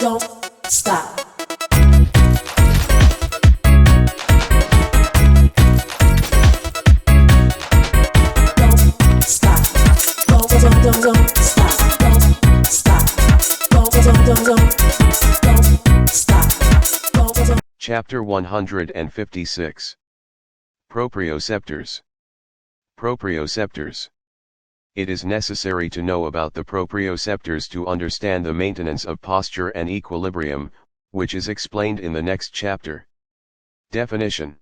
don't stop. Don't stop. Don't stop. Don't stop. Don't stop. Chapter 156. Proprioceptors. Proprioceptors. It is necessary to know about the proprioceptors to understand the maintenance of posture and equilibrium, which is explained in the next chapter. Definition.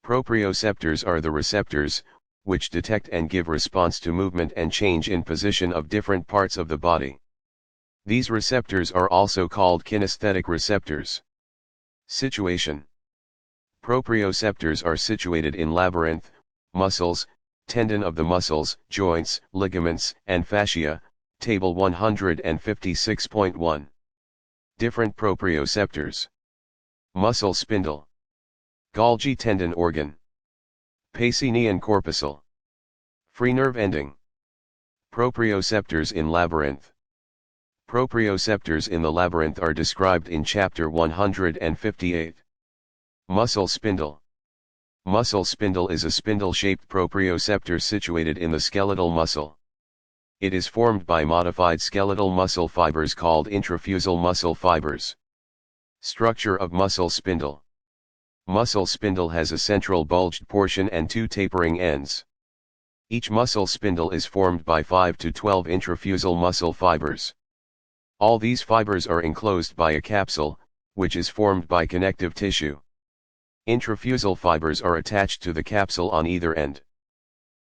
Proprioceptors are the receptors, which detect and give response to movement and change in position of different parts of the body. These receptors are also called kinesthetic receptors. Situation. Proprioceptors are situated in labyrinth, muscles, tendon of the muscles, joints, ligaments, and fascia, Table 156.1. Different proprioceptors. Muscle spindle. Golgi tendon organ. Pacinian corpuscle. Free nerve ending. Proprioceptors in labyrinth. Proprioceptors in the labyrinth are described in Chapter 158. Muscle spindle. Muscle spindle is a spindle-shaped proprioceptor situated in the skeletal muscle. It is formed by modified skeletal muscle fibers called intrafusal muscle fibers. Structure of muscle spindle. Muscle spindle has a central bulged portion and two tapering ends. Each muscle spindle is formed by 5 to 12 intrafusal muscle fibers. All these fibers are enclosed by a capsule, which is formed by connective tissue. Intrafusal fibers are attached to the capsule on either end.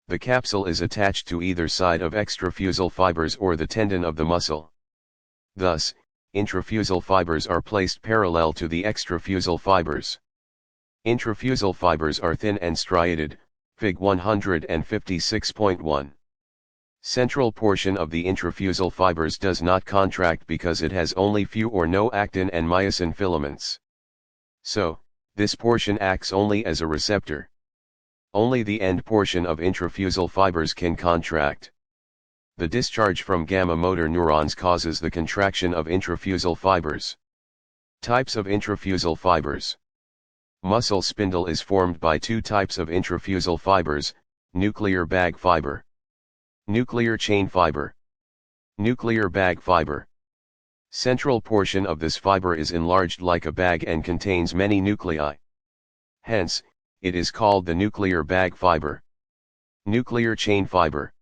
The capsule is attached to either side of extrafusal fibers or the tendon of the muscle. Thus, intrafusal fibers are placed parallel to the extrafusal fibers. Intrafusal fibers are thin and striated, Fig 156.1. Central portion of the intrafusal fibers does not contract because it has only few or no actin and myosin filaments. So, this portion acts only as a receptor. Only the end portion of intrafusal fibers can contract. The discharge from gamma motor neurons causes the contraction of intrafusal fibers. Types of intrafusal fibers. Muscle spindle is formed by two types of intrafusal fibers, nuclear bag fiber. Nuclear chain fiber. Nuclear bag fiber. Central portion of this fiber is enlarged like a bag and contains many nuclei. Hence, it is called the nuclear bag fiber. Nuclear chain fiber.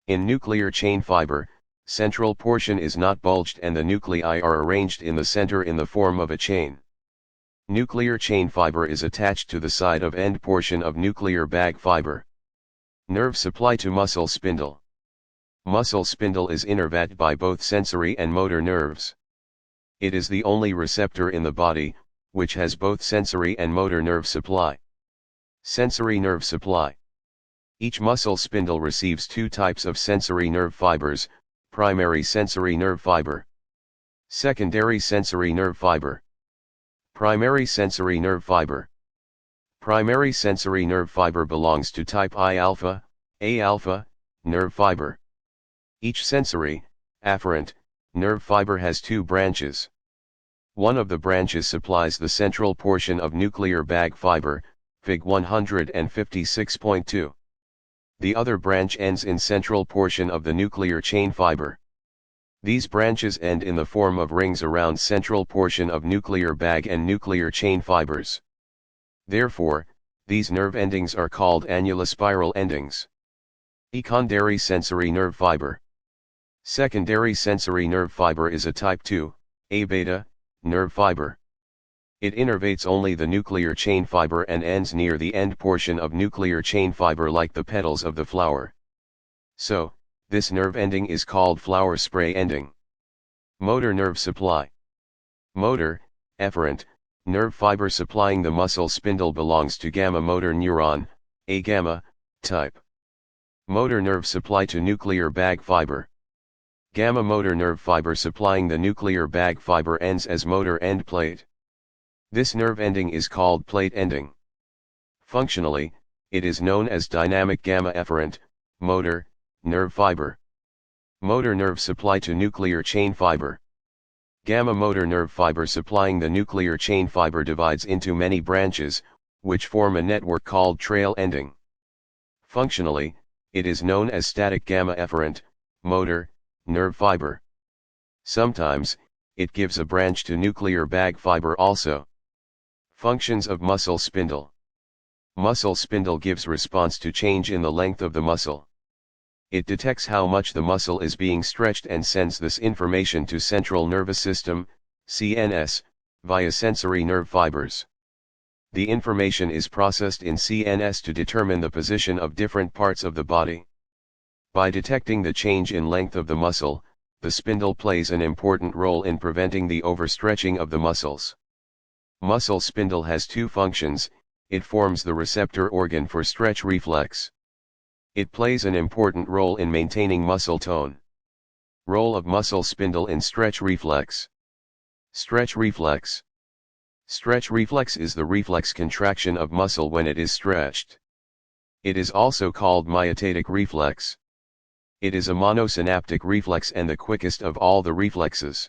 In nuclear chain fiber, central portion is not bulged and the nuclei are arranged in the center in the form of a chain. Nuclear chain fiber is attached to the side of end portion of nuclear bag fiber. Nerve supply to muscle spindle. Muscle spindle is innervated by both sensory and motor nerves. It is the only receptor in the body, which has both sensory and motor nerve supply. Sensory nerve supply. Each muscle spindle receives two types of sensory nerve fibers, primary sensory nerve fiber. Secondary sensory nerve fiber. Primary sensory nerve fiber. Primary sensory nerve fiber belongs to type I alpha, A alpha, nerve fiber. Each sensory, afferent, nerve fiber has two branches. One of the branches supplies the central portion of nuclear bag fiber, Fig 156.2. The other branch ends in central portion of the nuclear chain fiber. These branches end in the form of rings around central portion of nuclear bag and nuclear chain fibers. Therefore, these nerve endings are called annular spiral endings. Secondary sensory nerve fiber. Secondary sensory nerve fiber is a type 2, A beta, nerve fiber. It innervates only the nuclear chain fiber and ends near the end portion of nuclear chain fiber like the petals of the flower. So, this nerve ending is called flower spray ending. Motor nerve supply. Motor, efferent, nerve fiber supplying the muscle spindle belongs to gamma motor neuron, A gamma, type. Motor nerve supply to nuclear bag fiber. Gamma motor nerve fiber supplying the nuclear bag fiber ends as motor end plate. This nerve ending is called plate ending. Functionally, it is known as dynamic gamma efferent, motor, nerve fiber. Motor nerve supply to nuclear chain fiber. Gamma motor nerve fiber supplying the nuclear chain fiber divides into many branches, which form a network called trail ending. Functionally, it is known as static gamma efferent, motor, nerve fiber. Sometimes, it gives a branch to nuclear bag fiber also. Functions of muscle spindle. Muscle spindle gives response to change in the length of the muscle. It detects how much the muscle is being stretched and sends this information to central nervous system, CNS, via sensory nerve fibers. The information is processed in CNS to determine the position of different parts of the body. By detecting the change in length of the muscle, the spindle plays an important role in preventing the overstretching of the muscles. Muscle spindle has two functions. It forms the receptor organ for stretch reflex. It plays an important role in maintaining muscle tone. Role of muscle spindle in stretch reflex. Stretch reflex. Stretch reflex is the reflex contraction of muscle when it is stretched. It is also called myotatic reflex. It is a monosynaptic reflex and the quickest of all the reflexes.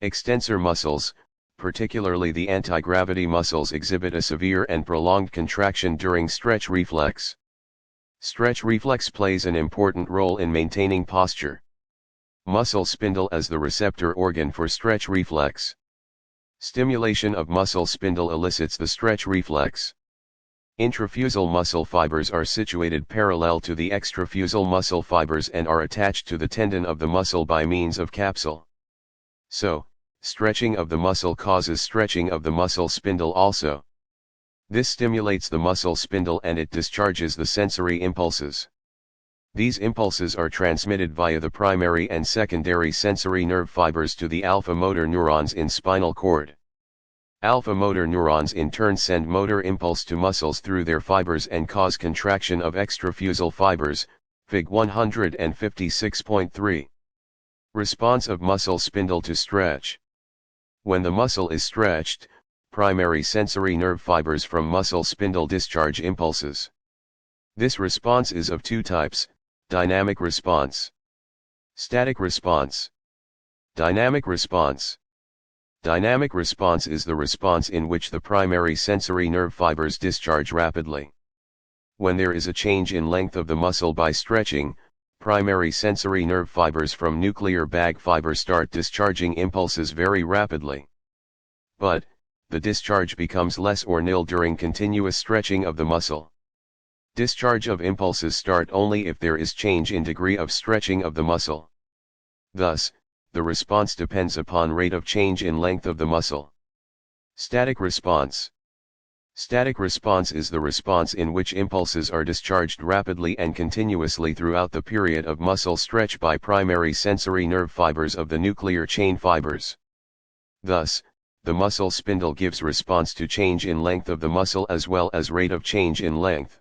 Extensor muscles, particularly the anti-gravity muscles, exhibit a severe and prolonged contraction during stretch reflex. Stretch reflex plays an important role in maintaining posture. Muscle spindle as the receptor organ for stretch reflex. Stimulation of muscle spindle elicits the stretch reflex. Intrafusal muscle fibers are situated parallel to the extrafusal muscle fibers and are attached to the tendon of the muscle by means of capsule. So, stretching of the muscle causes stretching of the muscle spindle also. This stimulates the muscle spindle and it discharges the sensory impulses. These impulses are transmitted via the primary and secondary sensory nerve fibers to the alpha motor neurons in spinal cord. Alpha motor neurons in turn send motor impulse to muscles through their fibers and cause contraction of extrafusal fibers, Fig 156.3. Response of muscle spindle to stretch. When the muscle is stretched, primary sensory nerve fibers from muscle spindle discharge impulses. This response is of two types: dynamic response, static response. Dynamic response. Dynamic response is the response in which the primary sensory nerve fibers discharge rapidly. When there is a change in length of the muscle by stretching, primary sensory nerve fibers from nuclear bag fiber start discharging impulses very rapidly. But, the discharge becomes less or nil during continuous stretching of the muscle. Discharge of impulses start only if there is change in degree of stretching of the muscle. Thus, the response depends upon rate of change in length of the muscle. Static response. Static response is the response in which impulses are discharged rapidly and continuously throughout the period of muscle stretch by primary sensory nerve fibers of the nuclear chain fibers. Thus, the muscle spindle gives response to change in length of the muscle as well as rate of change in length.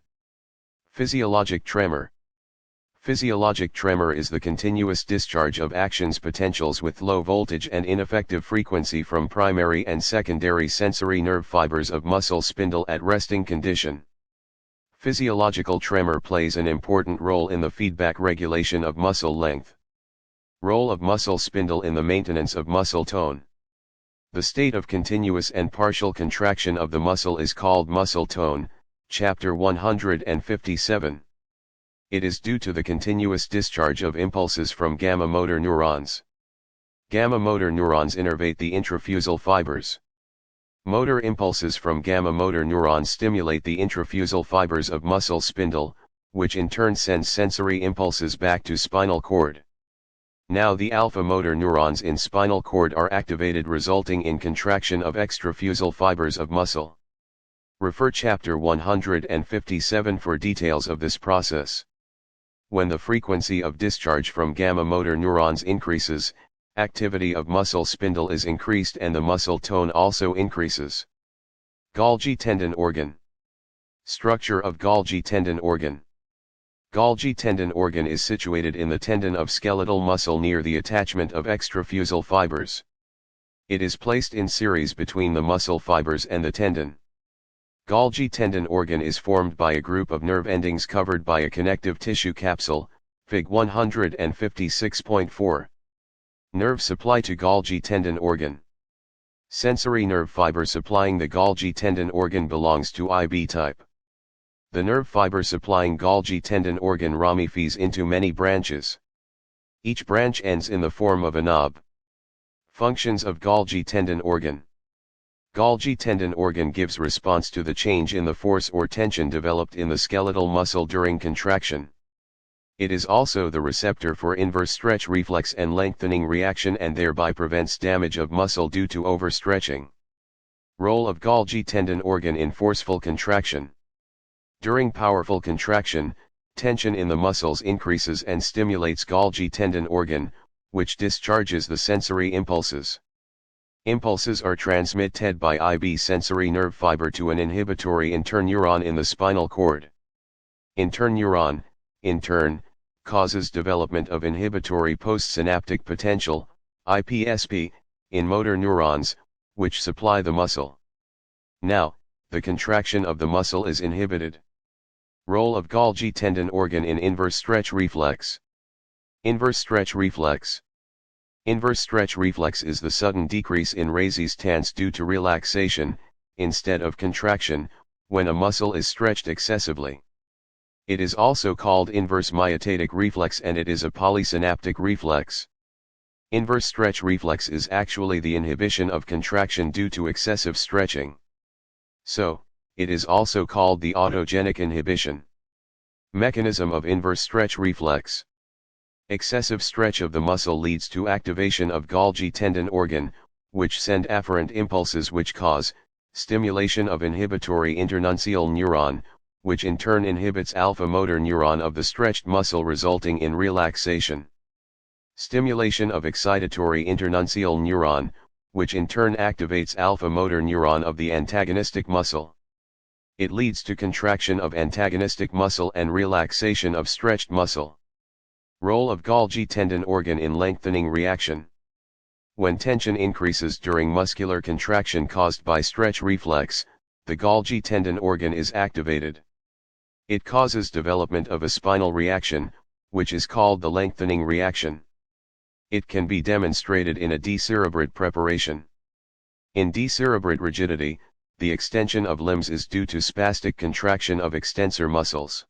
Physiologic tremor. Physiologic tremor is the continuous discharge of actions potentials with low voltage and ineffective frequency from primary and secondary sensory nerve fibers of muscle spindle at resting condition. Physiological tremor plays an important role in the feedback regulation of muscle length. Role of muscle spindle in the maintenance of muscle tone. The state of continuous and partial contraction of the muscle is called muscle tone, Chapter 157. It is due to the continuous discharge of impulses from gamma motor neurons. Gamma motor neurons innervate the intrafusal fibers. Motor impulses from gamma motor neurons stimulate the intrafusal fibers of muscle spindle, which in turn sends sensory impulses back to spinal cord. Now the alpha motor neurons in spinal cord are activated, resulting in contraction of extrafusal fibers of muscle. Refer Chapter 157 for details of this process. When the frequency of discharge from gamma motor neurons increases, activity of muscle spindle is increased and the muscle tone also increases. Golgi tendon organ. Structure of Golgi tendon organ. Golgi tendon organ is situated in the tendon of skeletal muscle near the attachment of extrafusal fibers. It is placed in series between the muscle fibers and the tendon. Golgi tendon organ is formed by a group of nerve endings covered by a connective tissue capsule, Fig 156.4. Nerve supply to Golgi tendon organ. Sensory nerve fiber supplying the Golgi tendon organ belongs to IB type. The nerve fiber supplying Golgi tendon organ ramifies into many branches. Each branch ends in the form of a knob. Functions of Golgi tendon organ. Golgi tendon organ gives response to the change in the force or tension developed in the skeletal muscle during contraction. It is also the receptor for inverse stretch reflex and lengthening reaction and thereby prevents damage of muscle due to overstretching. Role of Golgi tendon organ in forceful contraction. During powerful contraction, tension in the muscles increases and stimulates Golgi tendon organ, which discharges the sensory impulses. Impulses are transmitted by IB sensory nerve fiber to an inhibitory interneuron in the spinal cord. Interneuron, in turn, causes development of inhibitory postsynaptic potential, IPSP, in motor neurons, which supply the muscle. Now, the contraction of the muscle is inhibited. Role of Golgi tendon organ in inverse stretch reflex. Inverse stretch reflex. Inverse stretch reflex is the sudden decrease in resistance due to relaxation, instead of contraction, when a muscle is stretched excessively. It is also called inverse myotatic reflex and it is a polysynaptic reflex. Inverse stretch reflex is actually the inhibition of contraction due to excessive stretching. So, it is also called the autogenic inhibition. Mechanism of inverse stretch reflex. Excessive stretch of the muscle leads to activation of Golgi tendon organ, which send afferent impulses which cause stimulation of inhibitory internuncial neuron, which in turn inhibits alpha motor neuron of the stretched muscle resulting in relaxation. Stimulation of excitatory internuncial neuron, which in turn activates alpha motor neuron of the antagonistic muscle. It leads to contraction of antagonistic muscle and relaxation of stretched muscle. Role of Golgi tendon organ in lengthening reaction. When tension increases during muscular contraction caused by stretch reflex, the Golgi tendon organ is activated. It causes development of a spinal reaction, which is called the lengthening reaction. It can be demonstrated in a decerebrate preparation. In decerebrate rigidity, the extension of limbs is due to spastic contraction of extensor muscles.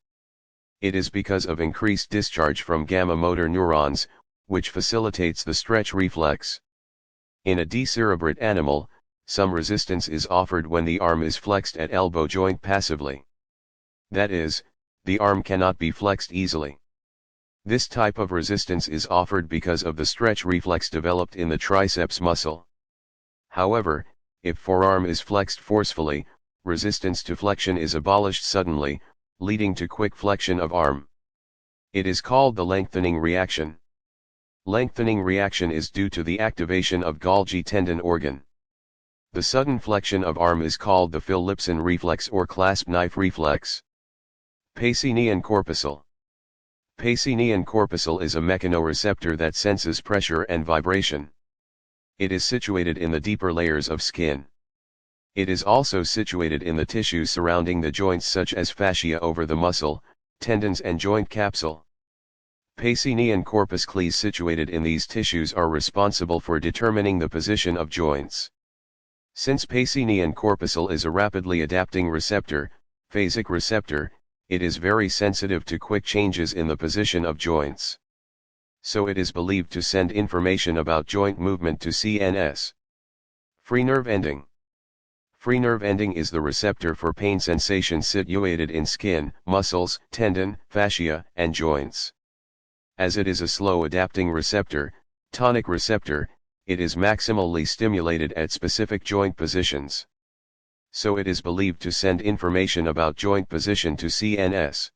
It is because of increased discharge from gamma motor neurons, which facilitates the stretch reflex. In a decerebrate animal, some resistance is offered when the arm is flexed at elbow joint passively. That is, the arm cannot be flexed easily. This type of resistance is offered because of the stretch reflex developed in the triceps muscle. However, if forearm is flexed forcefully, resistance to flexion is abolished suddenly, leading to quick flexion of arm. It is called the lengthening reaction. Lengthening reaction is due to the activation of Golgi tendon organ. The sudden flexion of arm is called the Philipson reflex or clasp knife reflex. Pacinian Corpuscle. Pacinian Corpuscle is a mechanoreceptor that senses pressure and vibration. It is situated in the deeper layers of skin. It is also situated in the tissues surrounding the joints such as fascia over the muscle, tendons and joint capsule. Pacinian corpuscles situated in these tissues are responsible for determining the position of joints. Since Pacinian corpuscle is a rapidly adapting receptor, phasic receptor, it is very sensitive to quick changes in the position of joints. So it is believed to send information about joint movement to CNS. Free nerve ending. Free nerve ending is the receptor for pain sensation situated in skin, muscles, tendon, fascia, and joints. As it is a slow adapting receptor, tonic receptor, it is maximally stimulated at specific joint positions. So it is believed to send information about joint position to CNS.